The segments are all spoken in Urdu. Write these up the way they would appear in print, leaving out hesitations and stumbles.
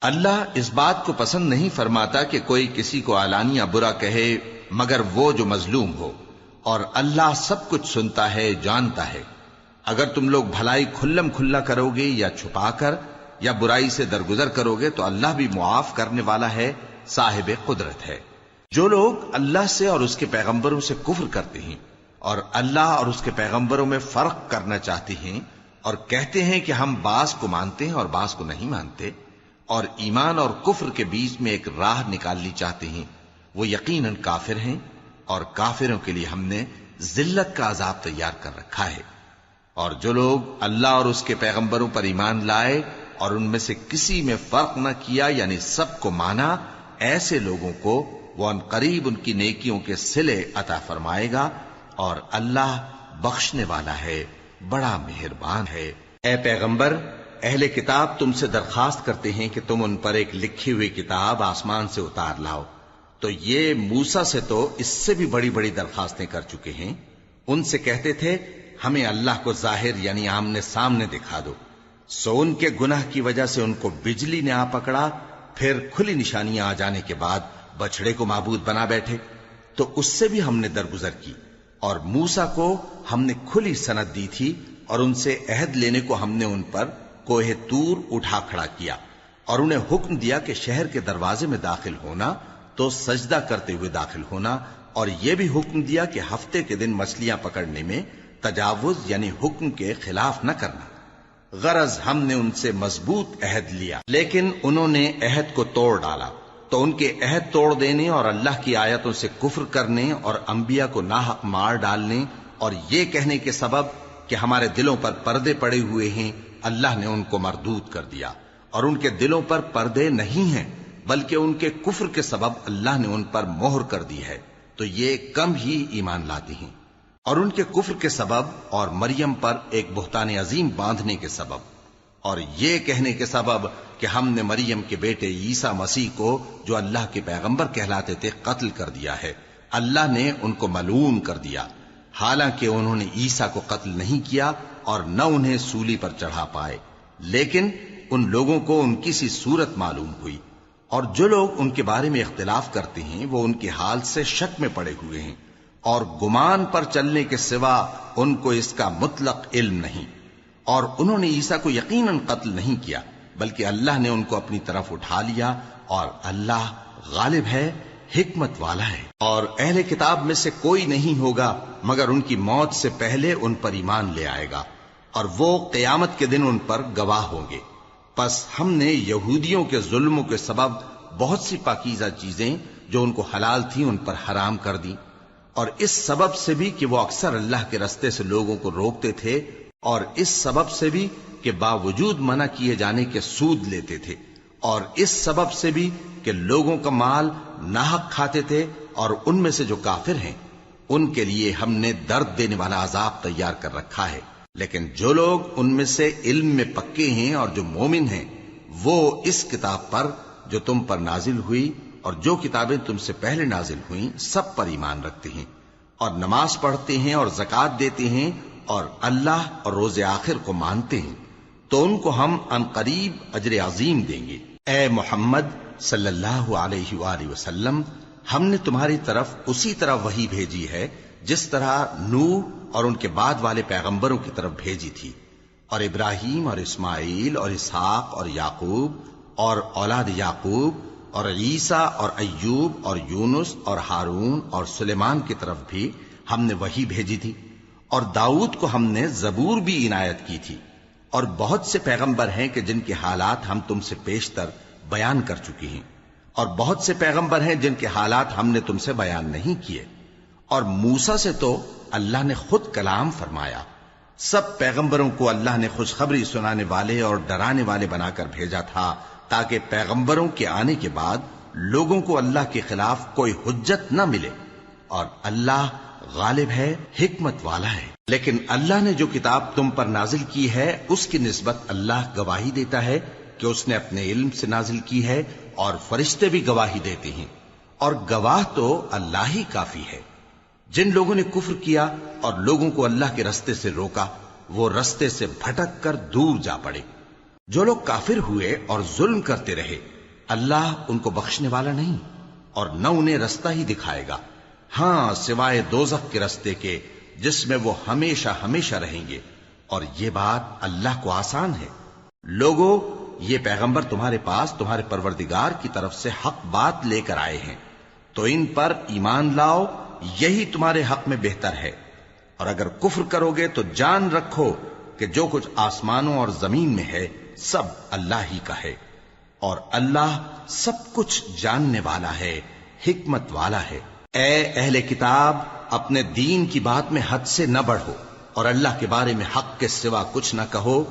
اللہ اس بات کو پسند نہیں فرماتا کہ کوئی کسی کو علانیہ برا کہے مگر وہ جو مظلوم ہو، اور اللہ سب کچھ سنتا ہے، جانتا ہے۔ اگر تم لوگ بھلائی کھلم کھلا کرو گے یا چھپا کر یا برائی سے درگزر کرو گے تو اللہ بھی معاف کرنے والا ہے، صاحب قدرت ہے۔ جو لوگ اللہ سے اور اس کے پیغمبروں سے کفر کرتے ہیں اور اللہ اور اس کے پیغمبروں میں فرق کرنا چاہتے ہیں اور کہتے ہیں کہ ہم بعض کو مانتے ہیں اور بعض کو نہیں مانتے، اور ایمان اور کفر کے بیچ میں ایک راہ نکالنی چاہتے ہیں، وہ یقیناً کافر ہیں، اور کافروں کے لیے ہم نے ذلت کا عذاب تیار کر رکھا ہے۔ اور جو لوگ اللہ اور اس کے پیغمبروں پر ایمان لائے اور ان میں سے کسی میں فرق نہ کیا، یعنی سب کو مانا، ایسے لوگوں کو وہ ان قریب ان کی نیکیوں کے صلے عطا فرمائے گا، اور اللہ بخشنے والا ہے، بڑا مہربان ہے۔ اے پیغمبر، اہل کتاب تم سے درخواست کرتے ہیں کہ تم ان پر ایک لکھی ہوئی کتاب آسمان سے اتار لاؤ، تو یہ موسیٰ سے تو اس سے بھی بڑی بڑی درخواستیں کر چکے ہیں۔ ان سے کہتے تھے ہمیں اللہ کو ظاہر یعنی آمنے سامنے دکھا دو، سو ان کے گناہ کی وجہ سے ان کو بجلی نے آ پکڑا، پھر کھلی نشانیاں آ جانے کے بعد بچڑے کو معبود بنا بیٹھے، تو اس سے بھی ہم نے درگزر کی۔ اور موسیٰ کو ہم نے کھلی سند دی تھی، اور ان سے عہد لینے کو ہم نے ان پر کوہ طور اٹھا کھڑا کیا، اور انہیں حکم دیا کہ شہر کے دروازے میں داخل ہونا تو سجدہ کرتے ہوئے داخل ہونا، اور یہ بھی حکم دیا کہ ہفتے کے دن مچھلیاں پکڑنے میں تجاوز یعنی حکم کے خلاف نہ کرنا۔ غرض ہم نے ان سے مضبوط عہد لیا، لیکن انہوں نے عہد کو توڑ ڈالا، تو ان کے عہد توڑ دینے اور اللہ کی آیتوں سے کفر کرنے اور انبیاء کو ناحق مار ڈالنے اور یہ کہنے کے سبب کہ ہمارے دلوں پر پردے پڑے ہوئے ہیں، اللہ نے ان کو مردود کر دیا۔ اور ان کے دلوں پر پردے نہیں ہیں بلکہ ان کے کفر کے سبب اللہ نے ان پر مہر کر دی ہے، تو یہ کم ہی ایمان لاتے ہیں۔ اور ان کے کفر کے سبب اور مریم پر ایک بہتان عظیم باندھنے کے سبب اور یہ کہنے کے سبب کہ ہم نے مریم کے بیٹے عیسیٰ مسیح کو جو اللہ کے پیغمبر کہلاتے تھے قتل کر دیا ہے، اللہ نے ان کو ملعون کر دیا، حالانکہ انہوں نے عیسیٰ کو قتل نہیں کیا اور نہ انہیں سولی پر چڑھا پائے، لیکن ان لوگوں کو ان کی سی صورت معلوم ہوئی۔ اور جو لوگ ان کے بارے میں اختلاف کرتے ہیں وہ ان کے حال سے شک میں پڑے ہوئے ہیں، اور گمان پر چلنے کے سوا ان کو اس کا مطلق علم نہیں۔ اور انہوں نے عیسیٰ کو یقیناً قتل نہیں کیا بلکہ اللہ نے ان کو اپنی طرف اٹھا لیا، اور اللہ غالب ہے، حکمت والا ہے۔ اور اہل کتاب میں سے کوئی نہیں ہوگا مگر ان کی موت سے پہلے ان پر ایمان لے آئے گا، اور وہ قیامت کے دن ان پر گواہ ہوں گے۔ پس ہم نے یہودیوں کے ظلموں کے سبب بہت سی پاکیزہ چیزیں جو ان کو حلال تھیں ان پر حرام کر دیں، اور اس سبب سے بھی کہ وہ اکثر اللہ کے رستے سے لوگوں کو روکتے تھے، اور اس سبب سے بھی کہ باوجود منع کیے جانے کے سود لیتے تھے، اور اس سبب سے بھی کہ لوگوں کا مال ناحق کھاتے تھے، اور ان میں سے جو کافر ہیں ان کے لیے ہم نے درد دینے والا عذاب تیار کر رکھا ہے۔ لیکن جو لوگ ان میں سے علم میں پکے ہیں اور جو مومن ہیں وہ اس کتاب پر جو تم پر نازل ہوئی اور جو کتابیں تم سے پہلے نازل ہوئیں سب پر ایمان رکھتے ہیں، اور نماز پڑھتے ہیں اور زکوٰۃ دیتے ہیں اور اللہ اور روز آخر کو مانتے ہیں، تو ان کو ہم ان قریب اجر عظیم دیں گے۔ اے محمد صلی اللہ علیہ وآلہ وسلم، ہم نے تمہاری طرف اسی طرح وحی بھیجی ہے جس طرح نوح اور ان کے بعد والے پیغمبروں کی طرف بھیجی تھی، اور ابراہیم اور اسماعیل اور اسحاق اور یعقوب اور اولاد یعقوب اور عیسیٰ اور ایوب اور یونس اور ہارون اور سلیمان کی طرف بھی ہم نے وحی بھیجی تھی، اور داؤد کو ہم نے زبور بھی عنایت کی تھی، اور بہت سے پیغمبر ہیں کہ جن کے حالات ہم تم سے پیشتر بیان کر چکے ہیں، اور بہت سے پیغمبر ہیں جن کے حالات ہم نے تم سے بیان نہیں کیے۔ اور موسیٰ سے تو اللہ نے خود کلام فرمایا۔ سب پیغمبروں کو اللہ نے خوشخبری سنانے والے اور ڈرانے والے بنا کر بھیجا تھا تاکہ پیغمبروں کے آنے کے بعد لوگوں کو اللہ کے خلاف کوئی حجت نہ ملے، اور اللہ غالب ہے، حکمت والا ہے۔ لیکن اللہ نے جو کتاب تم پر نازل کی ہے اس کی نسبت اللہ گواہی دیتا ہے کہ اس نے اپنے علم سے نازل کی ہے، اور فرشتے بھی گواہی دیتے ہیں، اور گواہ تو اللہ ہی کافی ہے۔ جن لوگوں نے کفر کیا اور لوگوں کو اللہ کے رستے سے روکا وہ رستے سے بھٹک کر دور جا پڑے۔ جو لوگ کافر ہوئے اور ظلم کرتے رہے اللہ ان کو بخشنے والا نہیں اور نہ انہیں رستہ ہی دکھائے گا، ہاں سوائے دوزخ کے رستے کے جس میں وہ ہمیشہ ہمیشہ رہیں گے، اور یہ بات اللہ کو آسان ہے۔ لوگو، یہ پیغمبر تمہارے پاس تمہارے پروردگار کی طرف سے حق بات لے کر آئے ہیں، تو ان پر ایمان لاؤ، یہی تمہارے حق میں بہتر ہے، اور اگر کفر کرو گے تو جان رکھو کہ جو کچھ آسمانوں اور زمین میں ہے سب اللہ ہی کا ہے، اور اللہ سب کچھ جاننے والا ہے، حکمت والا ہے۔ اے اہل کتاب، اپنے دین کی بات میں حد سے نہ بڑھو اور اللہ کے بارے میں حق کے سوا کچھ نہ کہو۔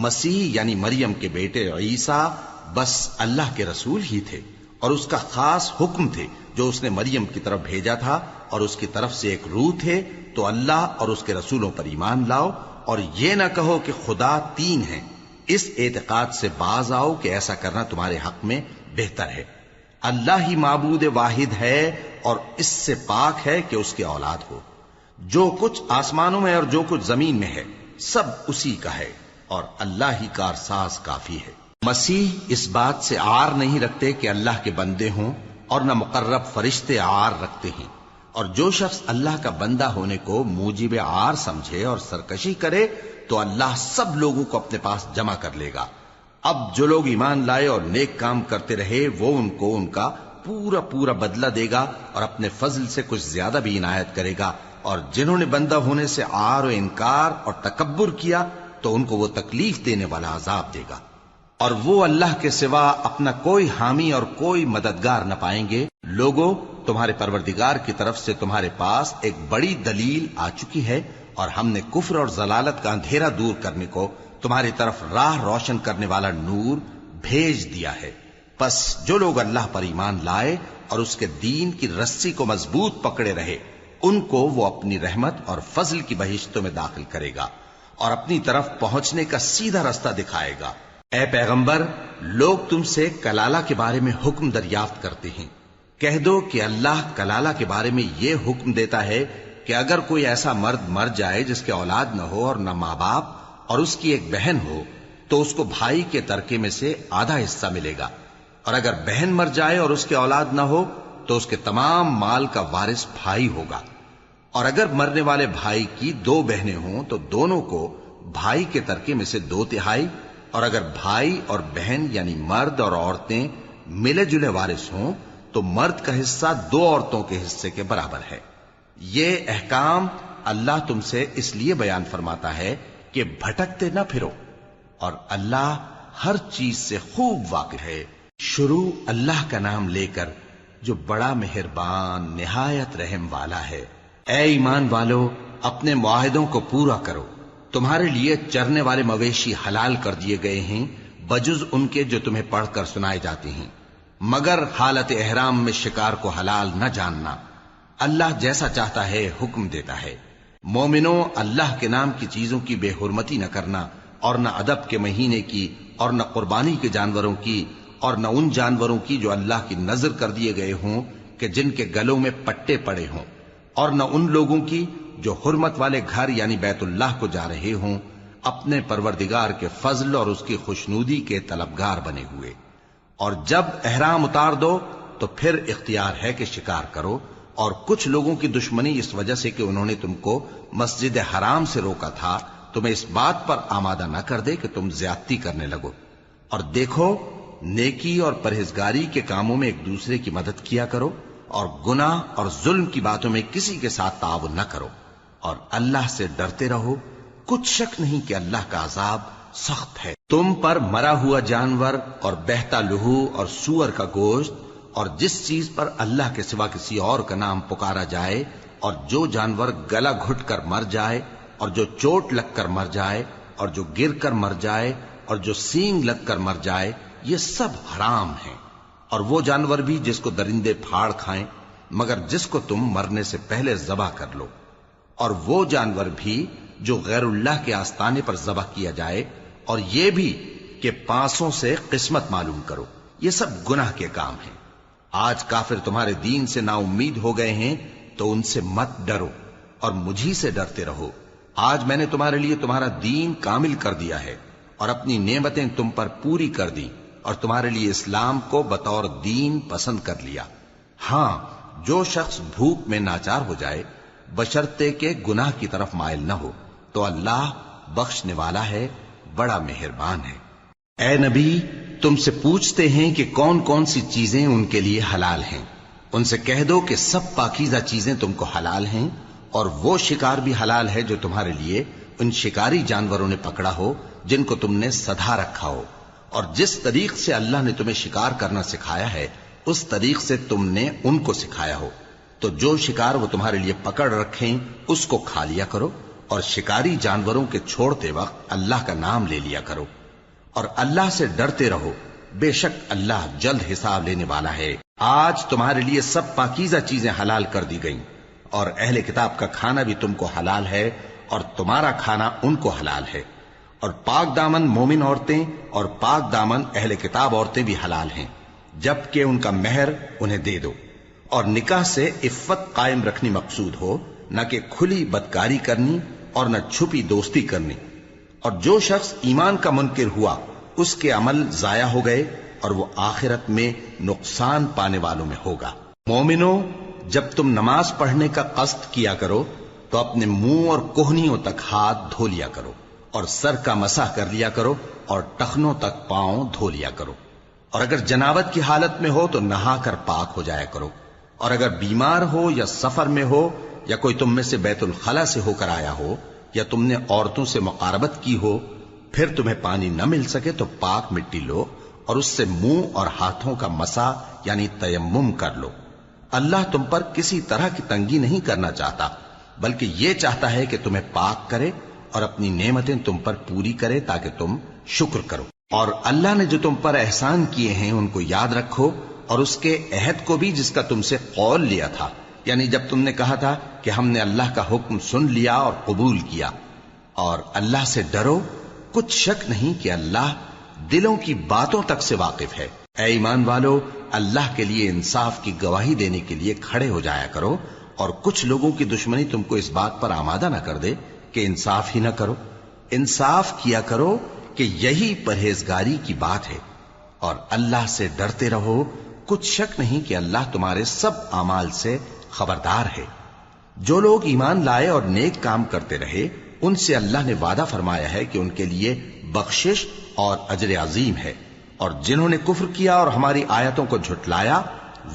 مسیح یعنی مریم کے بیٹے عیسیٰ بس اللہ کے رسول ہی تھے اور اس کا خاص حکم تھے جو اس نے مریم کی طرف بھیجا تھا، اور اس کی طرف سے ایک روح تھے، تو اللہ اور اس کے رسولوں پر ایمان لاؤ، اور یہ نہ کہو کہ خدا تین ہیں۔ اس اعتقاد سے باز آؤ کہ ایسا کرنا تمہارے حق میں بہتر ہے۔ اللہ ہی معبود واحد ہے اور اس سے پاک ہے کہ اس کی اولاد ہو۔ جو کچھ آسمانوں میں اور جو کچھ زمین میں ہے سب اسی کا ہے، اور اللہ ہی کارساز کافی ہے۔ مسیح اس بات سے عار نہیں رکھتے کہ اللہ کے بندے ہوں، اور نہ مقرب فرشتے عار رکھتے ہیں، اور جو شخص اللہ کا بندہ ہونے کو موجب عار سمجھے اور سرکشی کرے تو اللہ سب لوگوں کو اپنے پاس جمع کر لے گا۔ اب جو لوگ ایمان لائے اور نیک کام کرتے رہے وہ ان کو ان کا پورا پورا بدلہ دے گا اور اپنے فضل سے کچھ زیادہ بھی عنایت کرے گا، اور جنہوں نے بندہ ہونے سے عار و انکار اور تکبر کیا تو ان کو وہ تکلیف دینے والا عذاب دے گا، اور وہ اللہ کے سوا اپنا کوئی حامی اور کوئی مددگار نہ پائیں گے۔ لوگوں، تمہارے پروردگار کی طرف سے تمہارے پاس ایک بڑی دلیل آ چکی ہے، اور ہم نے کفر اور ضلالت کا اندھیرا دور کرنے کو تمہاری طرف راہ روشن کرنے والا نور بھیج دیا ہے۔ پس جو لوگ اللہ پر ایمان لائے اور اس کے دین کی رسی کو مضبوط پکڑے رہے، ان کو وہ اپنی رحمت اور فضل کی بہشتوں میں داخل کرے گا اور اپنی طرف پہنچنے کا سیدھا رستہ دکھائے گا۔ اے پیغمبر، لوگ تم سے کلالہ کے بارے میں حکم دریافت کرتے ہیں، کہہ دو کہ اللہ کلالہ کے بارے میں یہ حکم دیتا ہے کہ اگر کوئی ایسا مرد مر جائے جس کے اولاد نہ ہو اور نہ ماں باپ اور اس کی ایک بہن ہو تو اس کو بھائی کے ترکے میں سے آدھا حصہ ملے گا، اور اگر بہن مر جائے اور اس کے اولاد نہ ہو تو اس کے تمام مال کا وارث بھائی ہوگا، اور اگر مرنے والے بھائی کی دو بہنیں ہوں تو دونوں کو بھائی کے ترکے میں سے 2/3، اور اگر بھائی اور بہن یعنی مرد اور عورتیں ملے جلے وارث ہوں تو مرد کا حصہ 2 عورتوں کے حصے کے برابر ہے۔ یہ احکام اللہ تم سے اس لیے بیان فرماتا ہے کہ بھٹکتے نہ پھرو، اور اللہ ہر چیز سے خوب واقف ہے۔ شروع اللہ کا نام لے کر جو بڑا مہربان نہایت رحم والا ہے۔ اے ایمان والو، اپنے معاہدوں کو پورا کرو۔ تمہارے لیے چرنے والے مویشی حلال کر دیے گئے ہیں بجز ان کے جو تمہیں پڑھ کر سنائے جاتے ہیں، مگر حالت احرام میں شکار کو حلال نہ جاننا۔ اللہ جیسا چاہتا ہے حکم دیتا ہے۔ مومنوں، اللہ کے نام کی چیزوں کی بے حرمتی نہ کرنا، اور نہ ادب کے مہینے کی، اور نہ قربانی کے جانوروں کی، اور نہ ان جانوروں کی جو اللہ کی نذر کر دیے گئے ہوں کہ جن کے گلوں میں پٹے پڑے ہوں، اور نہ ان لوگوں کی جو حرمت والے گھر یعنی بیت اللہ کو جا رہے ہوں اپنے پروردگار کے فضل اور اس کی خوشنودی کے طلبگار بنے ہوئے۔ اور جب احرام اتار دو تو پھر اختیار ہے کہ شکار کرو، اور کچھ لوگوں کی دشمنی اس وجہ سے کہ انہوں نے تم کو مسجد حرام سے روکا تھا تمہیں اس بات پر آمادہ نہ کر دے کہ تم زیادتی کرنے لگو۔ اور دیکھو، نیکی اور پرہیزگاری کے کاموں میں ایک دوسرے کی مدد کیا کرو، اور گناہ اور ظلم کی باتوں میں کسی کے ساتھ تعاون نہ کرو، اور اللہ سے ڈرتے رہو۔ کچھ شک نہیں کہ اللہ کا عذاب سخت ہے۔ تم پر مرا ہوا جانور اور بہتا لہو اور سور کا گوشت اور جس چیز پر اللہ کے سوا کسی اور کا نام پکارا جائے، اور جو جانور گلا گھٹ کر مر جائے، اور جو چوٹ لگ کر مر جائے، اور جو گر کر مر جائے، اور جو سینگ لگ کر مر جائے، یہ سب حرام ہیں۔ اور وہ جانور بھی جس کو درندے پھاڑ کھائیں، مگر جس کو تم مرنے سے پہلے ذبح کر لو، اور وہ جانور بھی جو غیر اللہ کے آستانے پر ذبح کیا جائے، اور یہ بھی کہ پانسوں سے قسمت معلوم کرو، یہ سب گناہ کے کام ہیں۔ آج کافر تمہارے دین سے نا امید ہو گئے ہیں تو ان سے مت ڈرو اور مجھی سے ڈرتے رہو۔ آج میں نے تمہارے لیے تمہارا دین کامل کر دیا ہے، اور اپنی نعمتیں تم پر پوری کر دی اور تمہارے لیے اسلام کو بطور دین پسند کر لیا۔ ہاں، جو شخص بھوک میں ناچار ہو جائے بشرطے کہ گناہ کی طرف مائل نہ ہو تو اللہ بخشنے والا ہے، بڑا مہربان ہے۔ اے نبی، تم سے پوچھتے ہیں کہ کون کون سی چیزیں ان کے لیے حلال ہیں۔ ان سے کہہ دو کہ سب پاکیزہ چیزیں تم کو حلال ہیں، اور وہ شکار بھی حلال ہے جو تمہارے لیے ان شکاری جانوروں نے پکڑا ہو جن کو تم نے سدھا رکھا ہو، اور جس طریق سے اللہ نے تمہیں شکار کرنا سکھایا ہے اس طریق سے تم نے ان کو سکھایا ہو۔ تو جو شکار وہ تمہارے لیے پکڑ رکھیں اس کو کھا لیا کرو، اور شکاری جانوروں کے چھوڑتے وقت اللہ کا نام لے لیا کرو، اور اللہ سے ڈرتے رہو، بے شک اللہ جلد حساب لینے والا ہے۔ آج تمہارے لیے سب پاکیزہ چیزیں حلال کر دی گئیں، اور اہل کتاب کا کھانا بھی تم کو حلال ہے اور تمہارا کھانا ان کو حلال ہے، اور پاک دامن مومن عورتیں اور پاک دامن اہل کتاب عورتیں بھی حلال ہیں، جبکہ ان کا مہر انہیں دے دو، اور نکاح سے عفت قائم رکھنی مقصود ہو، نہ کہ کھلی بدکاری کرنی اور نہ چھپی دوستی کرنی۔ اور جو شخص ایمان کا منکر ہوا اس کے عمل ضائع ہو گئے اور وہ آخرت میں نقصان پانے والوں میں ہوگا۔ مومنوں، جب تم نماز پڑھنے کا قصد کیا کرو تو اپنے منہ اور کوہنیوں تک ہاتھ دھو لیا کرو، اور سر کا مسح کر لیا کرو، اور ٹخنوں تک پاؤں دھو لیا کرو، اور اگر جنابت کی حالت میں ہو تو نہا کر پاک ہو جایا کرو، اور اگر بیمار ہو یا سفر میں ہو یا کوئی تم میں سے بیت الخلا سے ہو کر آیا ہو یا تم نے عورتوں سے مقاربت کی ہو، پھر تمہیں پانی نہ مل سکے تو پاک مٹی لو اور اس سے منہ اور ہاتھوں کا مسح یعنی تیمم کر لو۔ اللہ تم پر کسی طرح کی تنگی نہیں کرنا چاہتا، بلکہ یہ چاہتا ہے کہ تمہیں پاک کرے اور اپنی نعمتیں تم پر پوری کرے تاکہ تم شکر کرو۔ اور اللہ نے جو تم پر احسان کیے ہیں ان کو یاد رکھو، اور اس کے عہد کو بھی جس کا تم سے قول لیا تھا، یعنی جب تم نے کہا تھا کہ ہم نے اللہ کا حکم سن لیا اور قبول کیا۔ اور اللہ سے ڈرو، کچھ شک نہیں کہ اللہ دلوں کی باتوں تک سے واقف ہے۔ اے ایمان والو، اللہ کے لیے انصاف کی گواہی دینے کے لیے کھڑے ہو جایا کرو، اور کچھ لوگوں کی دشمنی تم کو اس بات پر آمادہ نہ کر دے کہ انصاف ہی نہ کرو۔ انصاف کیا کرو کہ یہی پرہیزگاری کی بات ہے، اور اللہ سے ڈرتے رہو، کچھ شک نہیں کہ اللہ تمہارے سب اعمال سے خبردار ہے۔ جو لوگ ایمان لائے اور نیک کام کرتے رہے ان سے اللہ نے وعدہ فرمایا ہے کہ ان کے لیے بخشش اور اجر عظیم ہے، اور جنہوں نے کفر کیا اور ہماری آیتوں کو جھٹلایا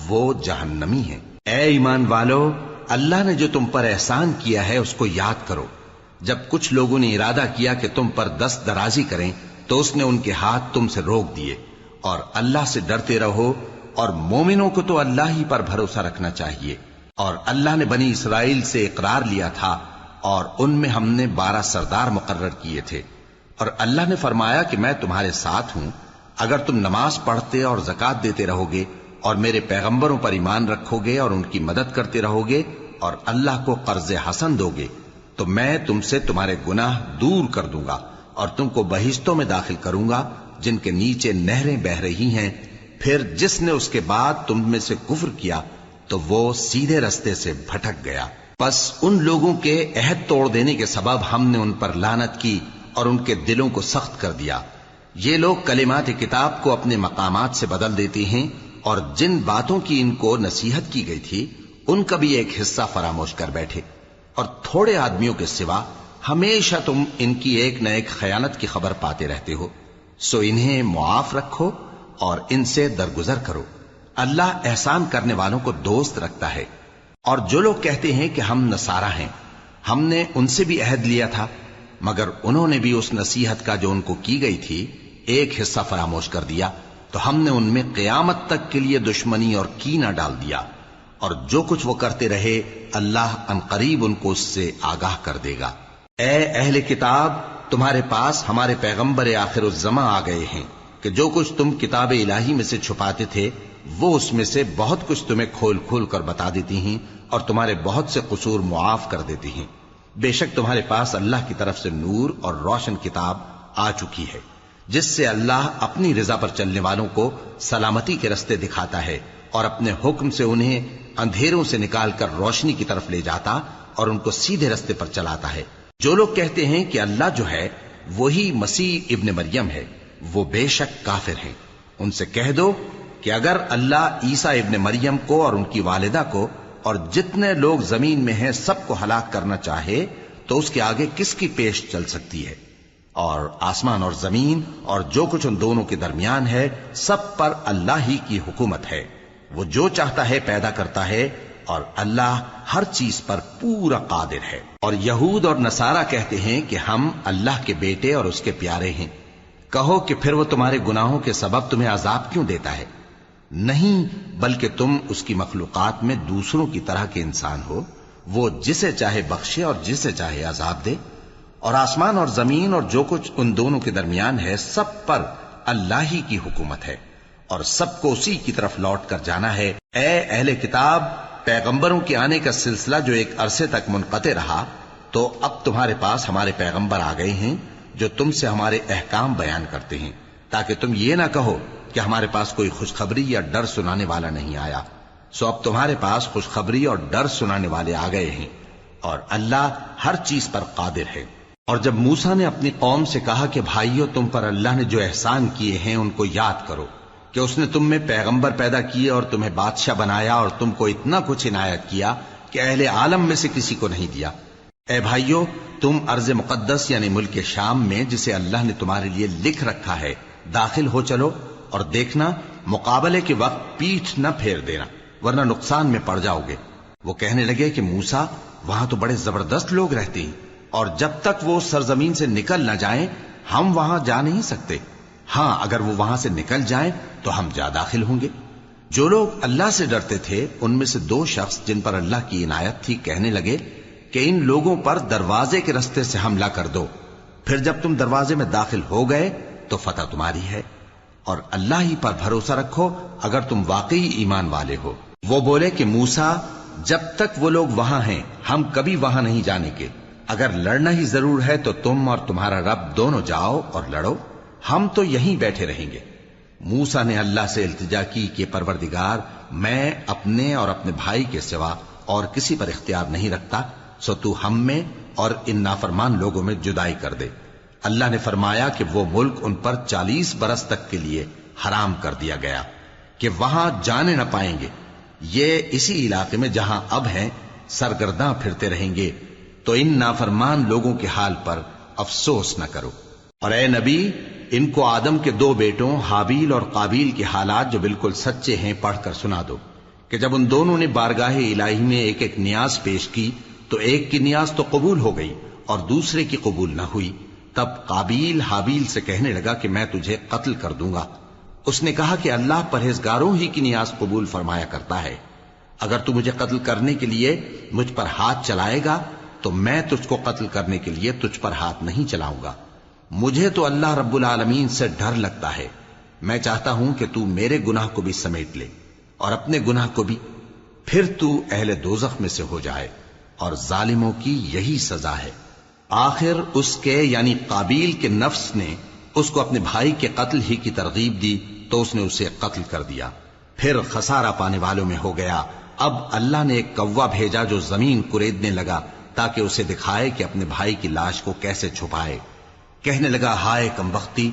وہ جہنمی ہیں۔ اے ایمان والو، اللہ نے جو تم پر احسان کیا ہے اس کو یاد کرو۔ جب کچھ لوگوں نے ارادہ کیا کہ تم پر دست درازی کریں تو اس نے ان کے ہاتھ تم سے روک دیے، اور اللہ سے ڈرتے رہو، اور مومنوں کو تو اللہ ہی پر بھروسہ رکھنا چاہیے۔ اور اللہ نے بنی اسرائیل سے اقرار لیا تھا، اور ان میں ہم نے 12 سردار مقرر کیے تھے، اور اللہ نے فرمایا کہ میں تمہارے ساتھ ہوں، اگر تم نماز پڑھتے اور زکوٰۃ دیتے رہو گے اور میرے پیغمبروں پر ایمان رکھو گے اور ان کی مدد کرتے رہو گے اور اللہ کو قرض حسن دو گے تو میں تم سے تمہارے گناہ دور کر دوں گا اور تم کو بہشتوں میں داخل کروں گا جن کے نیچے نہریں بہ رہی ہیں۔ پھر جس نے اس کے بعد تم میں سے کفر کیا تو وہ سیدھے رستے سے بھٹک گیا۔ پس ان لوگوں کے عہد توڑ دینے کے سبب ہم نے ان پر لعنت کی اور ان کے دلوں کو سخت کر دیا۔ یہ لوگ کلمات کتاب کو اپنے مقامات سے بدل دیتے ہیں، اور جن باتوں کی ان کو نصیحت کی گئی تھی ان کا بھی ایک حصہ فراموش کر بیٹھے، اور تھوڑے آدمیوں کے سوا ہمیشہ تم ان کی ایک نہ ایک خیانت کی خبر پاتے رہتے ہو، سو انہیں معاف رکھو اور ان سے درگزر کرو۔ اللہ احسان کرنے والوں کو دوست رکھتا ہے۔ اور جو لوگ کہتے ہیں کہ ہم نصارہ ہیں، ہم نے ان سے بھی عہد لیا تھا، مگر انہوں نے بھی اس نصیحت کا جو ان کو کی گئی تھی ایک حصہ فراموش کر دیا، تو ہم نے ان میں قیامت تک کے لیے دشمنی اور کینہ ڈال دیا، اور جو کچھ وہ کرتے رہے اللہ عنقریب ان کو اس سے آگاہ کر دے گا۔ اے اہل کتاب، تمہارے پاس ہمارے پیغمبر آخر الزماں آ گئے ہیں کہ جو کچھ تم کتاب الہی میں سے چھپاتے تھے وہ اس میں سے بہت کچھ تمہیں کھول کھول کر بتا دیتی ہیں اور تمہارے بہت سے قصور معاف کر دیتی ہیں۔ بے شک تمہارے پاس اللہ کی طرف سے نور اور روشن کتاب آ چکی ہے، جس سے اللہ اپنی رضا پر چلنے والوں کو سلامتی کے رستے دکھاتا ہے اور اپنے حکم سے انہیں اندھیروں سے نکال کر روشنی کی طرف لے جاتا اور ان کو سیدھے رستے پر چلاتا ہے۔ جو لوگ کہتے ہیں کہ اللہ جو ہے وہی مسیح ابن مریم ہے، وہ بے شک کافر ہیں۔ ان سے کہہ دو کہ اگر اللہ عیسیٰ ابن مریم کو اور ان کی والدہ کو اور جتنے لوگ زمین میں ہیں سب کو ہلاک کرنا چاہے تو اس کے آگے کس کی پیش چل سکتی ہے؟ اور آسمان اور زمین اور جو کچھ ان دونوں کے درمیان ہے سب پر اللہ ہی کی حکومت ہے۔ وہ جو چاہتا ہے پیدا کرتا ہے، اور اللہ ہر چیز پر پورا قادر ہے۔ اور یہود اور نصارہ کہتے ہیں کہ ہم اللہ کے بیٹے اور اس کے پیارے ہیں۔ کہو کہ پھر وہ تمہارے گناہوں کے سبب تمہیں عذاب کیوں دیتا ہے؟ نہیں، بلکہ تم اس کی مخلوقات میں دوسروں کی طرح کے انسان ہو، وہ جسے چاہے بخشے اور جسے چاہے عذاب دے۔ اور آسمان اور زمین اور جو کچھ ان دونوں کے درمیان ہے سب پر اللہ ہی کی حکومت ہے، اور سب کو اسی کی طرف لوٹ کر جانا ہے۔ اے اہل کتاب، پیغمبروں کے آنے کا سلسلہ جو ایک عرصے تک منقطع رہا، تو اب تمہارے پاس ہمارے پیغمبر آ گئے ہیں جو تم سے ہمارے احکام بیان کرتے ہیں، تاکہ تم یہ نہ کہو کہ ہمارے پاس کوئی خوشخبری یا ڈر سنانے والا نہیں آیا۔ سو اب تمہارے پاس خوشخبری اور ڈر سنانے والے آ گئے ہیں، اور اللہ ہر چیز پر قادر ہے۔ اور جب موسیٰ نے اپنی قوم سے کہا کہ بھائیو، تم پر اللہ نے جو احسان کیے ہیں ان کو یاد کرو، کہ اس نے تم میں پیغمبر پیدا کیے اور تمہیں بادشاہ بنایا اور تم کو اتنا کچھ عنایت کیا کہ اہل عالم میں سے کسی کو نہیں دیا۔ اے بھائیو، تم ارض مقدس یعنی ملک شام میں، جسے اللہ نے تمہارے لیے لکھ رکھا ہے، داخل ہو چلو، اور دیکھنا مقابلے کے وقت پیٹھ نہ پھیر دینا، ورنہ نقصان میں پڑ جاؤ گے۔ وہ کہنے لگے کہ موسیٰ، وہاں تو بڑے زبردست لوگ رہتے ہیں، اور جب تک وہ سرزمین سے نکل نہ جائیں ہم وہاں جا نہیں سکتے۔ ہاں، اگر وہ وہاں سے نکل جائیں تو ہم جا داخل ہوں گے۔ جو لوگ اللہ سے ڈرتے تھے ان میں سے دو شخص جن پر اللہ کی عنایت تھی کہنے لگے کہ ان لوگوں پر دروازے کے رستے سے حملہ کر دو، پھر جب تم دروازے میں داخل ہو گئے تو فتح تمہاری ہے، اور اللہ ہی پر بھروسہ رکھو اگر تم واقعی ایمان والے ہو۔ وہ بولے کہ موسیٰ، جب تک وہ لوگ وہاں ہیں ہم کبھی وہاں نہیں جانے کے، اگر لڑنا ہی ضرور ہے تو تم اور تمہارا رب دونوں جاؤ اور لڑو، ہم تو یہیں بیٹھے رہیں گے۔ موسیٰ نے اللہ سے التجا کی کہ پروردگار، میں اپنے اور اپنے بھائی کے سوا اور کسی پر اختیار نہیں رکھتا، سو تو ہم میں اور ان نافرمان لوگوں میں جدائی کر دے۔ اللہ نے فرمایا کہ وہ ملک ان پر 40 برس تک کے لیے حرام کر دیا گیا کہ وہاں جانے نہ پائیں گے۔ یہ اسی علاقے میں جہاں اب ہیں سرگرداں پھرتے رہیں گے، تو ان نافرمان لوگوں کے حال پر افسوس نہ کرو۔ اور اے نبی، ان کو آدم کے 2 بیٹوں حابیل اور قابیل کے حالات جو بالکل سچے ہیں پڑھ کر سنا دو، کہ جب ان دونوں نے بارگاہ الہی میں ایک ایک نیاز پیش کی تو ایک کی نیاز تو قبول ہو گئی اور دوسرے کی قبول نہ ہوئی۔ تب قابیل حابیل سے کہنے لگا کہ میں تجھے قتل کر دوں گا۔ اس نے کہا کہ اللہ پرہیزگاروں ہی کی نیاز قبول فرمایا کرتا ہے، اگر تو مجھے قتل کرنے کے لیے مجھ پر ہاتھ چلائے گا تو میں تجھ کو قتل کرنے کے لیے تجھ پر ہاتھ نہیں چلاؤں گا۔ مجھے تو اللہ رب العالمین سے ڈر لگتا ہے، میں چاہتا ہوں کہ تو میرے گناہ کو بھی سمیٹ لے اور اپنے گناہ کو بھی، پھر تو اہل دوزخ میں سے ہو جائے، اور ظالموں کی یہی سزا ہے۔ آخر اس کے یعنی قابیل کے نفس نے اس کو اپنے بھائی کے قتل ہی کی ترغیب دی تو اس نے اسے قتل کر دیا، پھر خسارہ پانے والوں میں ہو گیا۔ اب اللہ نے ایک کوا بھیجا جو زمین کریدنے لگا تاکہ اسے دکھائے کہ اپنے بھائی کی لاش کو کیسے چھپائے۔ کہنے لگا، ہائے کمبختی،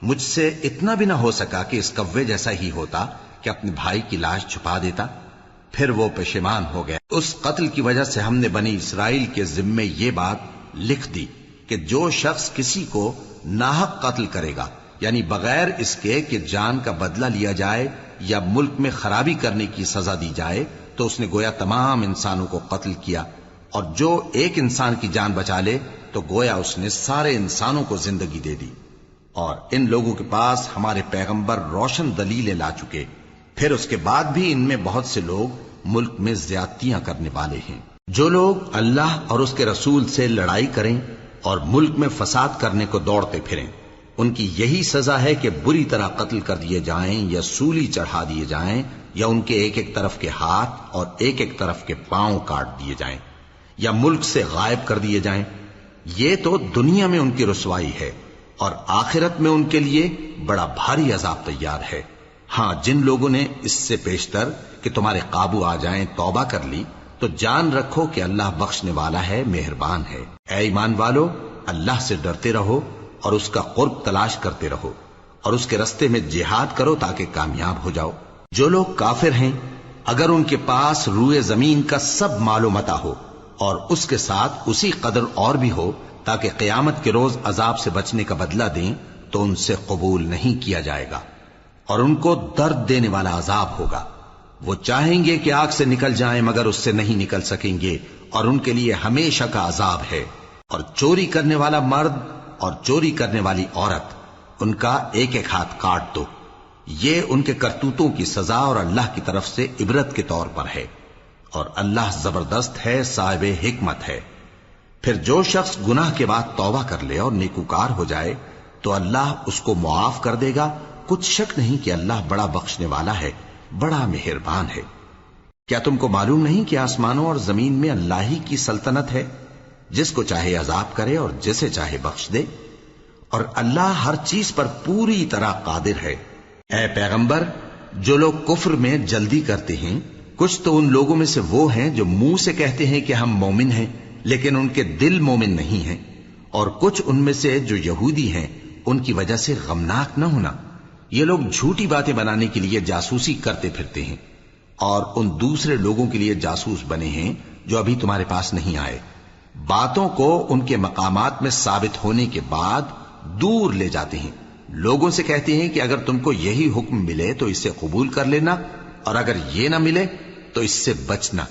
مجھ سے اتنا بھی نہ ہو سکا کہ اس کوے جیسا ہی ہوتا کہ اپنے بھائی کی لاش چھپا دیتا۔ پھر وہ پشیمان ہو گیا۔ اس قتل کی وجہ سے ہم نے بنی اسرائیل کے ذمے یہ بات لکھ دی کہ جو شخص کسی کو ناحق قتل کرے گا، یعنی بغیر اس کے کہ جان کا بدلہ لیا جائے یا ملک میں خرابی کرنے کی سزا دی جائے، تو اس نے گویا تمام انسانوں کو قتل کیا، اور جو ایک انسان کی جان بچا لے تو گویا اس نے سارے انسانوں کو زندگی دے دی۔ اور ان لوگوں کے پاس ہمارے پیغمبر روشن دلیلیں لا چکے، پھر اس کے بعد بھی ان میں بہت سے لوگ ملک میں زیادتیاں کرنے والے ہیں۔ جو لوگ اللہ اور اس کے رسول سے لڑائی کریں اور ملک میں فساد کرنے کو دوڑتے پھریں، ان کی یہی سزا ہے کہ بری طرح قتل کر دیے جائیں یا سولی چڑھا دیے جائیں، یا ان کے ایک ایک طرف کے ہاتھ اور ایک ایک طرف کے پاؤں کاٹ دیے جائیں، یا ملک سے غائب کر دیے جائیں۔ یہ تو دنیا میں ان کی رسوائی ہے، اور آخرت میں ان کے لیے بڑا بھاری عذاب تیار ہے۔ ہاں، جن لوگوں نے اس سے پیشتر کہ تمہارے قابو آ جائیں توبہ کر لی تو جان رکھو کہ اللہ بخشنے والا ہے، مہربان ہے۔ اے ایمان والو، اللہ سے ڈرتے رہو اور اس کا قرب تلاش کرتے رہو اور اس کے رستے میں جہاد کرو تاکہ کامیاب ہو جاؤ۔ جو لوگ کافر ہیں اگر ان کے پاس روئے زمین کا سب مال و متاع ہو اور اس کے ساتھ اسی قدر اور بھی ہو تاکہ قیامت کے روز عذاب سے بچنے کا بدلہ دیں تو ان سے قبول نہیں کیا جائے گا، اور ان کو درد دینے والا عذاب ہوگا۔ وہ چاہیں گے کہ آگ سے نکل جائیں مگر اس سے نہیں نکل سکیں گے، اور ان کے لیے ہمیشہ کا عذاب ہے۔ اور چوری کرنے والا مرد اور چوری کرنے والی عورت، ان کا ایک ایک ہاتھ کاٹ دو، یہ ان کے کرتوتوں کی سزا اور اللہ کی طرف سے عبرت کے طور پر ہے، اور اللہ زبردست ہے، صاحب حکمت ہے۔ پھر جو شخص گناہ کے بعد توبہ کر لے اور نیکوکار ہو جائے تو اللہ اس کو معاف کر دے گا، کچھ شک نہیں کہ اللہ بڑا بخشنے والا ہے، بڑا مہربان ہے۔ کیا تم کو معلوم نہیں کہ آسمانوں اور زمین میں اللہ ہی کی سلطنت ہے، جس کو چاہے عذاب کرے اور جسے چاہے بخش دے، اور اللہ ہر چیز پر پوری طرح قادر ہے۔ اے پیغمبر، جو لوگ کفر میں جلدی کرتے ہیں، کچھ تو ان لوگوں میں سے وہ ہیں جو منہ سے کہتے ہیں کہ ہم مومن ہیں لیکن ان کے دل مومن نہیں ہیں، اور کچھ ان میں سے جو یہودی ہیں، ان کی وجہ سے غمناک نہ ہونا۔ یہ لوگ جھوٹی باتیں بنانے کے لیے جاسوسی کرتے پھرتے ہیں، اور ان دوسرے لوگوں کے لیے جاسوس بنے ہیں جو ابھی تمہارے پاس نہیں آئے، باتوں کو ان کے مقامات میں ثابت ہونے کے بعد دور لے جاتے ہیں، لوگوں سے کہتے ہیں کہ اگر تم کو یہی حکم ملے تو اسے قبول کر لینا، اور اگر یہ نہ ملے تو اس سے بچنا،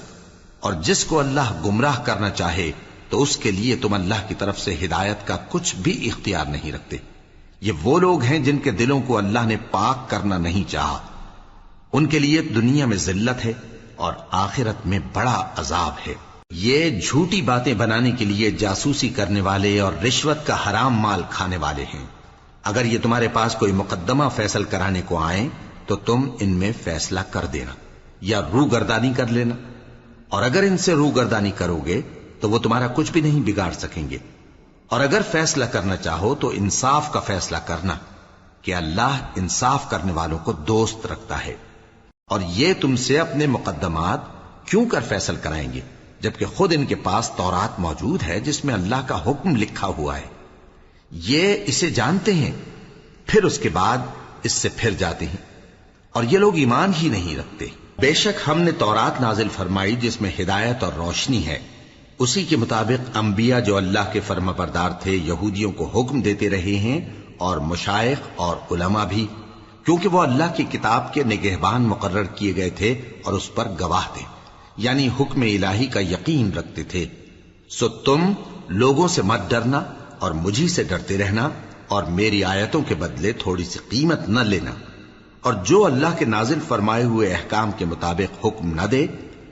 اور جس کو اللہ گمراہ کرنا چاہے تو اس کے لیے تم اللہ کی طرف سے ہدایت کا کچھ بھی اختیار نہیں رکھتے۔ یہ وہ لوگ ہیں جن کے دلوں کو اللہ نے پاک کرنا نہیں چاہا، ان کے لیے دنیا میں ذلت ہے اور آخرت میں بڑا عذاب ہے۔ یہ جھوٹی باتیں بنانے کے لیے جاسوسی کرنے والے اور رشوت کا حرام مال کھانے والے ہیں۔ اگر یہ تمہارے پاس کوئی مقدمہ فیصل کرانے کو آئیں تو تم ان میں فیصلہ کر دینا یا روگردانی کر لینا، اور اگر ان سے روگردانی کرو گے تو وہ تمہارا کچھ بھی نہیں بگاڑ سکیں گے، اور اگر فیصلہ کرنا چاہو تو انصاف کا فیصلہ کرنا کہ اللہ انصاف کرنے والوں کو دوست رکھتا ہے۔ اور یہ تم سے اپنے مقدمات کیوں کر فیصل کرائیں گے جبکہ خود ان کے پاس تورات موجود ہے جس میں اللہ کا حکم لکھا ہوا ہے۔ یہ اسے جانتے ہیں، پھر اس کے بعد اس سے پھر جاتے ہیں، اور یہ لوگ ایمان ہی نہیں رکھتے۔ بے شک ہم نے تورات نازل فرمائی جس میں ہدایت اور روشنی ہے، اسی کے مطابق انبیاء جو اللہ کے فرما بردار تھے یہودیوں کو حکم دیتے رہے ہیں، اور مشائخ اور علماء بھی، کیونکہ وہ اللہ کی کتاب کے نگہبان مقرر کیے گئے تھے اور اس پر گواہ تھے، یعنی حکم الہی کا یقین رکھتے تھے۔ سو تم لوگوں سے مت ڈرنا اور مجھی سے ڈرتے رہنا، اور میری آیتوں کے بدلے تھوڑی سی قیمت نہ لینا، اور جو اللہ کے نازل فرمائے ہوئے احکام کے مطابق حکم نہ دے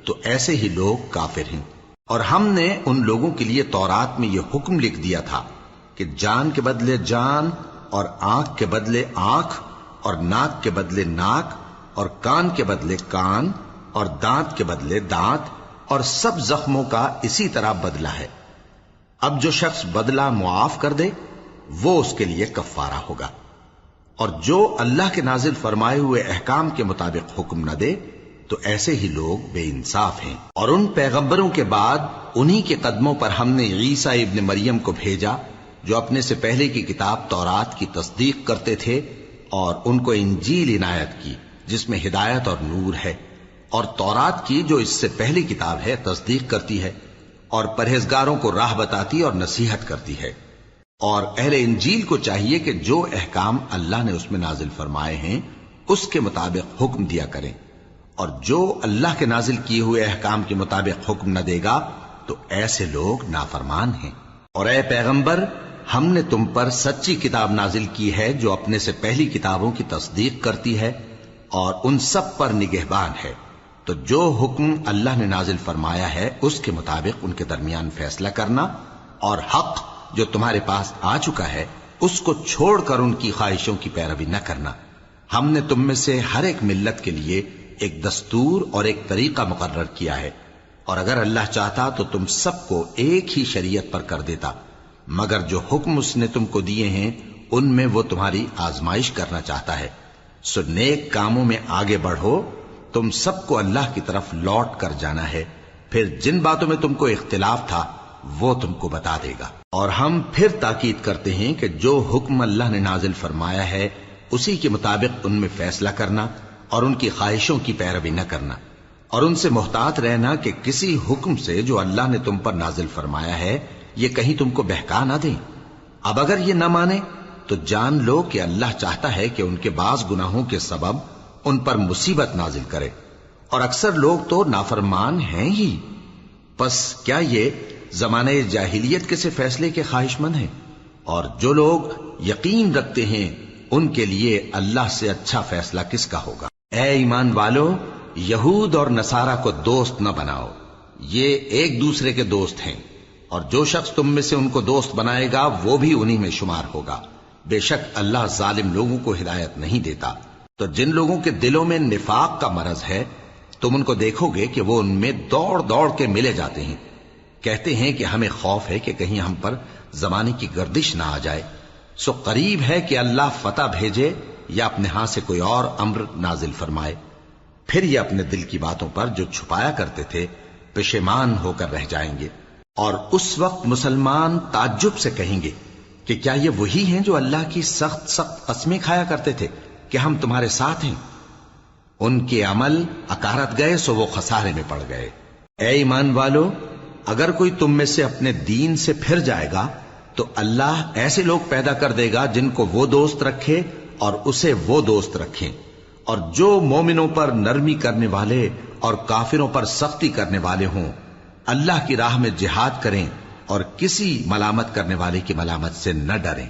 تو ایسے ہی لوگ کافر ہیں۔ اور ہم نے ان لوگوں کے لیے تورات میں یہ حکم لکھ دیا تھا کہ جان کے بدلے جان، اور آنکھ کے بدلے آنکھ، اور ناک کے بدلے ناک، اور کان کے بدلے کان، اور دانت کے بدلے دانت، اور سب زخموں کا اسی طرح بدلہ ہے۔ اب جو شخص بدلہ معاف کر دے وہ اس کے لیے کفارہ ہوگا، اور جو اللہ کے نازل فرمائے ہوئے احکام کے مطابق حکم نہ دے تو ایسے ہی لوگ بے انصاف ہیں۔ اور ان پیغمبروں کے بعد انہی کے قدموں پر ہم نے عیسیٰ ابن مریم کو بھیجا جو اپنے سے پہلے کی کتاب تورات کی تصدیق کرتے تھے، اور ان کو انجیل عنایت کی جس میں ہدایت اور نور ہے، اور تورات کی جو اس سے پہلی کتاب ہے تصدیق کرتی ہے، اور پرہیزگاروں کو راہ بتاتی اور نصیحت کرتی ہے۔ اور اہل انجیل کو چاہیے کہ جو احکام اللہ نے اس میں نازل فرمائے ہیں اس کے مطابق حکم دیا کریں، اور جو اللہ کے نازل کیے ہوئے احکام کے مطابق حکم نہ دے گا تو ایسے لوگ نافرمان ہیں۔ اور اے پیغمبر، ہم نے تم پر سچی کتاب نازل کی ہے جو اپنے سے پہلی کتابوں کی تصدیق کرتی ہے اور ان سب پر نگہبان ہے، تو جو حکم اللہ نے نازل فرمایا ہے اس کے مطابق ان کے درمیان فیصلہ کرنا، اور حق جو تمہارے پاس آ چکا ہے اس کو چھوڑ کر ان کی خواہشوں کی پیروی نہ کرنا۔ ہم نے تم میں سے ہر ایک ملت کے لیے ایک دستور اور ایک طریقہ مقرر کیا ہے، اور اگر اللہ چاہتا تو تم سب کو ایک ہی شریعت پر کر دیتا، مگر جو حکم اس نے تم کو دیے ہیں ان میں وہ تمہاری آزمائش کرنا چاہتا ہے۔ سو نیک کاموں میں آگے بڑھو، تم سب کو اللہ کی طرف لوٹ کر جانا ہے، پھر جن باتوں میں تم کو اختلاف تھا وہ تم کو بتا دے گا۔ اور ہم پھر تاکید کرتے ہیں کہ جو حکم اللہ نے نازل فرمایا ہے اسی کے مطابق ان میں فیصلہ کرنا اور ان کی خواہشوں کی پیروی نہ کرنا، اور ان سے محتاط رہنا کہ کسی حکم سے جو اللہ نے تم پر نازل فرمایا ہے یہ کہیں تم کو بہکا نہ دیں۔ اب اگر یہ نہ مانے تو جان لو کہ اللہ چاہتا ہے کہ ان کے بعض گناہوں کے سبب ان پر مصیبت نازل کرے، اور اکثر لوگ تو نافرمان ہیں ہی۔ پس کیا یہ زمانے جاہلیت کے سے فیصلے کے خواہش مند ہیں؟ اور جو لوگ یقین رکھتے ہیں ان کے لیے اللہ سے اچھا فیصلہ کس کا ہوگا؟ اے ایمان والو، یہود اور نصارہ کو دوست نہ بناؤ، یہ ایک دوسرے کے دوست ہیں، اور جو شخص تم میں سے ان کو دوست بنائے گا وہ بھی انہی میں شمار ہوگا۔ بے شک اللہ ظالم لوگوں کو ہدایت نہیں دیتا۔ تو جن لوگوں کے دلوں میں نفاق کا مرض ہے تم ان کو دیکھو گے کہ وہ ان میں دوڑ دوڑ کے ملے جاتے ہیں، کہتے ہیں کہ ہمیں خوف ہے کہ کہیں ہم پر زمانے کی گردش نہ آ جائے، سو قریب ہے کہ اللہ فتح بھیجے یا اپنے ہاں سے کوئی اور امر نازل فرمائے، پھر یہ اپنے دل کی باتوں پر جو چھپایا کرتے تھے پشیمان ہو کر رہ جائیں گے۔ اور اس وقت مسلمان تعجب سے کہیں گے کہ کیا یہ وہی ہیں جو اللہ کی سخت سخت قسمیں کھایا کرتے تھے کہ ہم تمہارے ساتھ ہیں؟ ان کے عمل اکارت گئے سو وہ خسارے میں پڑ گئے۔ اے ایمان والو، اگر کوئی تم میں سے اپنے دین سے پھر جائے گا تو اللہ ایسے لوگ پیدا کر دے گا جن کو وہ دوست رکھے اور اسے وہ دوست رکھیں، اور جو مومنوں پر نرمی کرنے والے اور کافروں پر سختی کرنے والے ہوں، اللہ کی راہ میں جہاد کریں اور کسی ملامت کرنے والے کی ملامت سے نہ ڈریں۔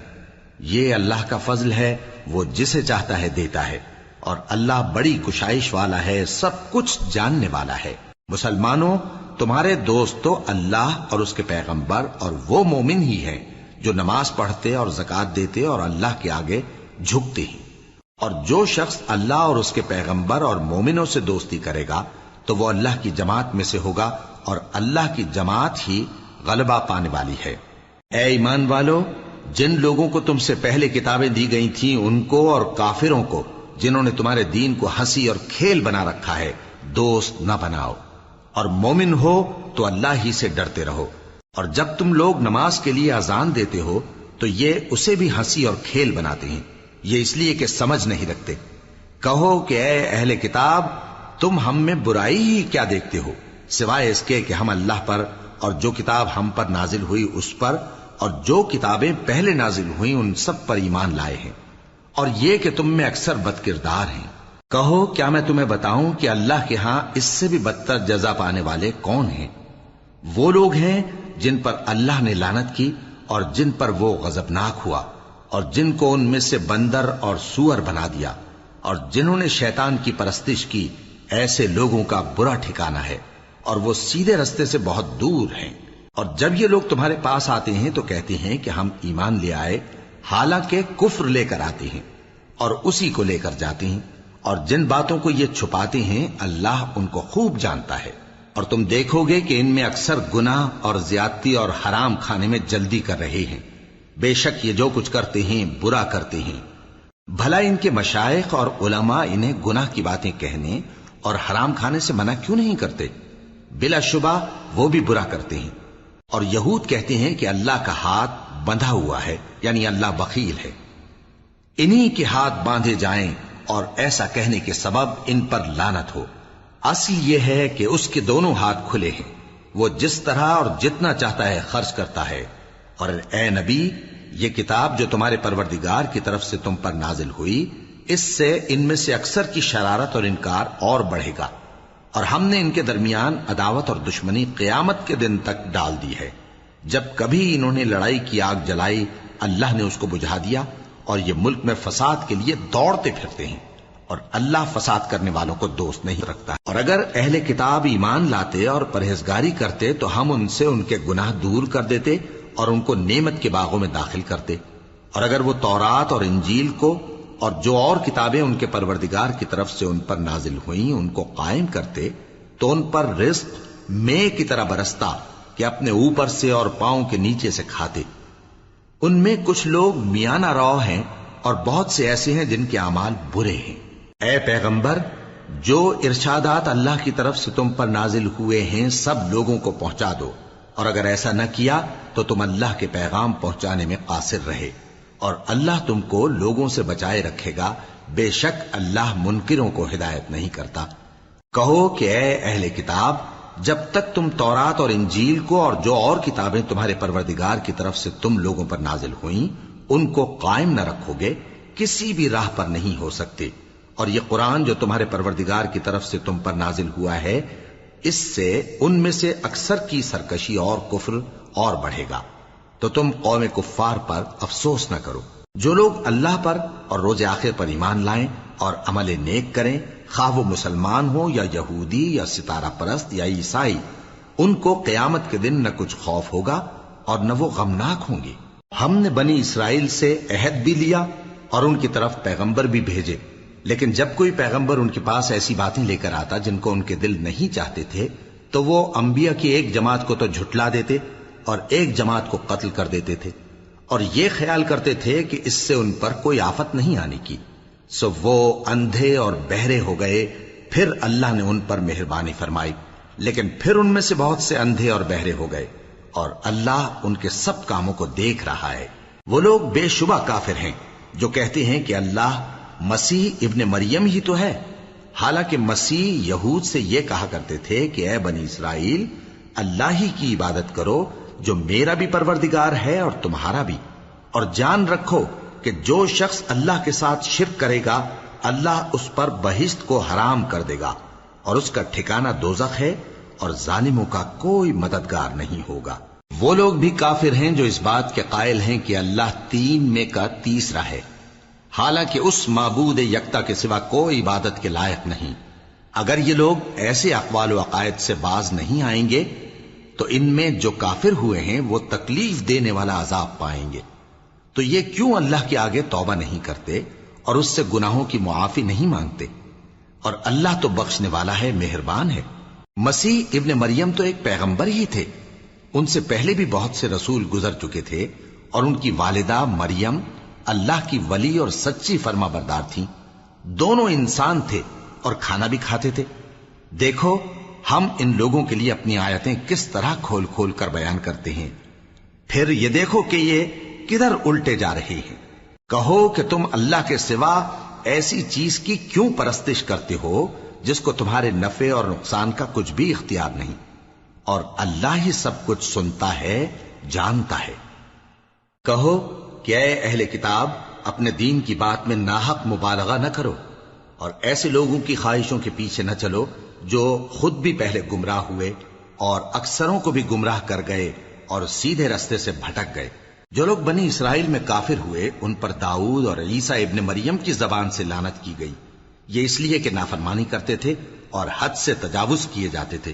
یہ اللہ کا فضل ہے، وہ جسے چاہتا ہے دیتا ہے، اور اللہ بڑی کشائش والا ہے، سب کچھ جاننے والا ہے۔ مسلمانوں، تمہارے دوست تو اللہ اور اس کے پیغمبر اور وہ مومن ہی ہیں جو نماز پڑھتے اور زکوٰۃ دیتے اور اللہ کے آگے جھکتے ہیں۔ اور جو شخص اللہ اور اس کے پیغمبر اور مومنوں سے دوستی کرے گا تو وہ اللہ کی جماعت میں سے ہوگا، اور اللہ کی جماعت ہی غلبہ پانے والی ہے۔ اے ایمان والو، جن لوگوں کو تم سے پہلے کتابیں دی گئی تھیں ان کو اور کافروں کو جنہوں نے تمہارے دین کو ہنسی اور کھیل بنا رکھا ہے دوست نہ بناؤ، اور مومن ہو تو اللہ ہی سے ڈرتے رہو۔ اور جب تم لوگ نماز کے لیے اذان دیتے ہو تو یہ اسے بھی ہنسی اور کھیل بناتے ہیں، یہ اس لیے کہ سمجھ نہیں رکھتے۔ کہو کہ اے اہل کتاب، تم ہم میں برائی ہی کیا دیکھتے ہو، سوائے اس کے کہ ہم اللہ پر اور جو کتاب ہم پر نازل ہوئی اس پر اور جو کتابیں پہلے نازل ہوئیں ان سب پر ایمان لائے ہیں، اور یہ کہ تم میں اکثر بد کردار ہیں۔ کہو کیا میں تمہیں بتاؤں کہ اللہ کے ہاں اس سے بھی بدتر جزا پانے والے کون ہیں؟ وہ لوگ ہیں جن پر اللہ نے لعنت کی اور جن پر وہ غضبناک ہوا، اور جن کو ان میں سے بندر اور سور بنا دیا، اور جنہوں نے شیطان کی پرستش کی، ایسے لوگوں کا برا ٹھکانہ ہے، اور وہ سیدھے رستے سے بہت دور ہیں۔ اور جب یہ لوگ تمہارے پاس آتے ہیں تو کہتے ہیں کہ ہم ایمان لے آئے، حالانکہ کفر لے کر آتے ہیں اور اسی کو لے کر جاتے ہیں، اور جن باتوں کو یہ چھپاتے ہیں اللہ ان کو خوب جانتا ہے۔ اور تم دیکھو گے کہ ان میں اکثر گناہ اور زیادتی اور حرام کھانے میں جلدی کر رہے ہیں، بے شک یہ جو کچھ کرتے ہیں برا کرتے ہیں۔ بھلا ان کے مشائخ اور علماء انہیں گناہ کی باتیں کہنے اور حرام کھانے سے منع کیوں نہیں کرتے؟ بلا شبہ وہ بھی برا کرتے ہیں۔ اور یہود کہتے ہیں کہ اللہ کا ہاتھ بندھا ہوا ہے، یعنی اللہ بخیل ہے، انہی کے ہاتھ باندھے جائیں، اور ایسا کہنے کے سبب ان پر لعنت ہو۔ اصل یہ ہے کہ اس کے دونوں ہاتھ کھلے ہیں، وہ جس طرح اور جتنا چاہتا ہے خرچ کرتا ہے۔ اور اے نبی، یہ کتاب جو تمہارے پروردگار کی طرف سے تم پر نازل ہوئی، اس سے ان میں سے اکثر کی شرارت اور انکار اور بڑھے گا، اور ہم نے ان کے درمیان عداوت اور دشمنی قیامت کے دن تک ڈال دی ہے۔ جب کبھی انہوں نے لڑائی کی آگ جلائی اللہ نے اس کو بجھا دیا، اور یہ ملک میں فساد کے لیے دوڑتے پھرتے ہیں، اور اللہ فساد کرنے والوں کو دوست نہیں رکھتا۔ اور اگر اہل کتاب ایمان لاتے اور پرہیزگاری کرتے تو ہم ان سے ان کے گناہ دور کر دیتے اور ان کو نعمت کے باغوں میں داخل کرتے۔ اور اگر وہ تورات اور انجیل کو اور جو اور کتابیں ان کے پروردگار کی طرف سے ان پر نازل ہوئیں ان کو قائم کرتے تو ان پر رزق مے کی طرح برستا کہ اپنے اوپر سے اور پاؤں کے نیچے سے کھاتے۔ ان میں کچھ لوگ میانہ رو ہیں اور بہت سے ایسے ہیں جن کے اعمال برے ہیں۔ اے پیغمبر، جو ارشادات اللہ کی طرف سے تم پر نازل ہوئے ہیں سب لوگوں کو پہنچا دو، اور اگر ایسا نہ کیا تو تم اللہ کے پیغام پہنچانے میں قاصر رہے، اور اللہ تم کو لوگوں سے بچائے رکھے گا، بے شک اللہ منکروں کو ہدایت نہیں کرتا۔ کہو کہ اے اہل کتاب، جب تک تم تورات اور انجیل کو اور جو اور کتابیں تمہارے پروردگار کی طرف سے تم لوگوں پر نازل ہوئیں ان کو قائم نہ رکھو گے، کسی بھی راہ پر نہیں ہو سکتے۔ اور یہ قرآن جو تمہارے پروردگار کی طرف سے تم پر نازل ہوا ہے، اس سے ان میں سے اکثر کی سرکشی اور کفر اور بڑھے گا، تو تم قوم کفار پر افسوس نہ کرو۔ جو لوگ اللہ پر اور روز آخر پر ایمان لائیں اور عمل نیک کریں، خواہ وہ مسلمان ہو یا یہودی یا ستارہ پرست یا عیسائی، ان کو قیامت کے دن نہ کچھ خوف ہوگا اور نہ وہ غمناک ہوں گے۔ ہم نے بنی اسرائیل سے عہد بھی لیا اور ان کی طرف پیغمبر بھی بھیجے، لیکن جب کوئی پیغمبر ان کے پاس ایسی باتیں لے کر آتا جن کو ان کے دل نہیں چاہتے تھے تو وہ انبیاء کی ایک جماعت کو تو جھٹلا دیتے اور ایک جماعت کو قتل کر دیتے تھے، اور یہ خیال کرتے تھے کہ اس سے ان پر کوئی آفت نہیں آنے کی، سو وہ اندھے اور بہرے ہو گئے۔ پھر اللہ نے ان پر مہربانی فرمائی، لیکن پھر ان میں سے بہت سے اندھے اور بہرے ہو گئے، اور اللہ ان کے سب کاموں کو دیکھ رہا ہے۔ وہ لوگ بے شبہ کافر ہیں جو کہتے ہیں کہ اللہ مسیح ابن مریم ہی تو ہے، حالانکہ مسیح یہود سے یہ کہا کرتے تھے کہ اے بنی اسرائیل، اللہ ہی کی عبادت کرو جو میرا بھی پروردگار ہے اور تمہارا بھی، اور جان رکھو کہ جو شخص اللہ کے ساتھ شرک کرے گا اللہ اس پر بہشت کو حرام کر دے گا، اور اس کا ٹھکانہ دوزخ ہے، اور ظالموں کا کوئی مددگار نہیں ہوگا۔ وہ لوگ بھی کافر ہیں جو اس بات کے قائل ہیں کہ اللہ تین میں کا تیسرا ہے، حالانکہ اس معبود یکتا کے سوا کوئی عبادت کے لائق نہیں۔ اگر یہ لوگ ایسے اقوال و عقائد سے باز نہیں آئیں گے تو ان میں جو کافر ہوئے ہیں وہ تکلیف دینے والا عذاب پائیں گے۔ تو یہ کیوں اللہ کے آگے توبہ نہیں کرتے اور اس سے گناہوں کی معافی نہیں مانگتے؟ اور اللہ تو بخشنے والا ہے، مہربان ہے۔ مسیح ابن مریم تو ایک پیغمبر ہی تھے، ان سے پہلے بھی بہت سے رسول گزر چکے تھے، اور ان کی والدہ مریم اللہ کی ولی اور سچی فرما بردار تھیں۔ دونوں انسان تھے اور کھانا بھی کھاتے تھے۔ دیکھو ہم ان لوگوں کے لیے اپنی آیتیں کس طرح کھول کھول کر بیان کرتے ہیں، پھر یہ دیکھو کہ یہ کدھر الٹے جا رہے ہیں۔ کہو کہ تم اللہ کے سوا ایسی چیز کی کیوں پرستش کرتے ہو جس کو تمہارے نفع اور نقصان کا کچھ بھی اختیار نہیں، اور اللہ ہی سب کچھ سنتا ہے، جانتا ہے۔ کہو کہ اے اہل کتاب، اپنے دین کی بات میں ناحق مبالغہ نہ کرو، اور ایسے لوگوں کی خواہشوں کے پیچھے نہ چلو جو خود بھی پہلے گمراہ ہوئے اور اکثروں کو بھی گمراہ کر گئے اور سیدھے رستے سے بھٹک گئے۔ جو لوگ بنی اسرائیل میں کافر ہوئے ان پر داؤد اور عیسیٰ ابن مریم کی زبان سے لعنت کی گئی، یہ اس لیے کہ نافرمانی کرتے تھے اور حد سے تجاوز کیے جاتے تھے،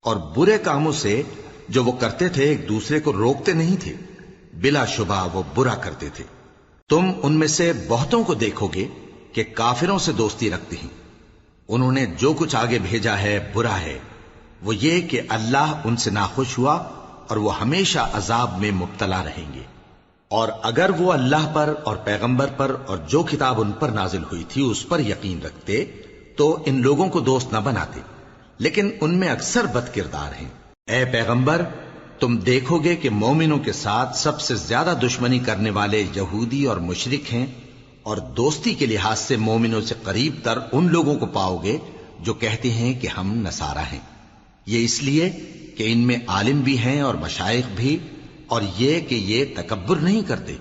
اور برے کاموں سے جو وہ کرتے تھے ایک دوسرے کو روکتے نہیں تھے، بلا شبہ وہ برا کرتے تھے۔ تم ان میں سے بہتوں کو دیکھو گے کہ کافروں سے دوستی رکھتے ہیں، انہوں نے جو کچھ آگے بھیجا ہے برا ہے، وہ یہ کہ اللہ ان سے ناخوش ہوا اور وہ ہمیشہ عذاب میں مبتلا رہیں گے۔ اور اگر وہ اللہ پر اور پیغمبر پر اور جو کتاب ان پر نازل ہوئی تھی اس پر یقین رکھتے تو ان لوگوں کو دوست نہ بناتے، لیکن ان میں اکثر بد کردار ہیں۔ اے پیغمبر، تم دیکھو گے کہ مومنوں کے ساتھ سب سے زیادہ دشمنی کرنے والے یہودی اور مشرک ہیں، اور دوستی کے لحاظ سے مومنوں سے قریب تر ان لوگوں کو پاؤ گے جو کہتے ہیں کہ ہم نصارہ ہیں۔ یہ اس لیے کہ ان میں عالم بھی ہیں اور مشائخ بھی، اور یہ کہ یہ تکبر نہیں کرتے۔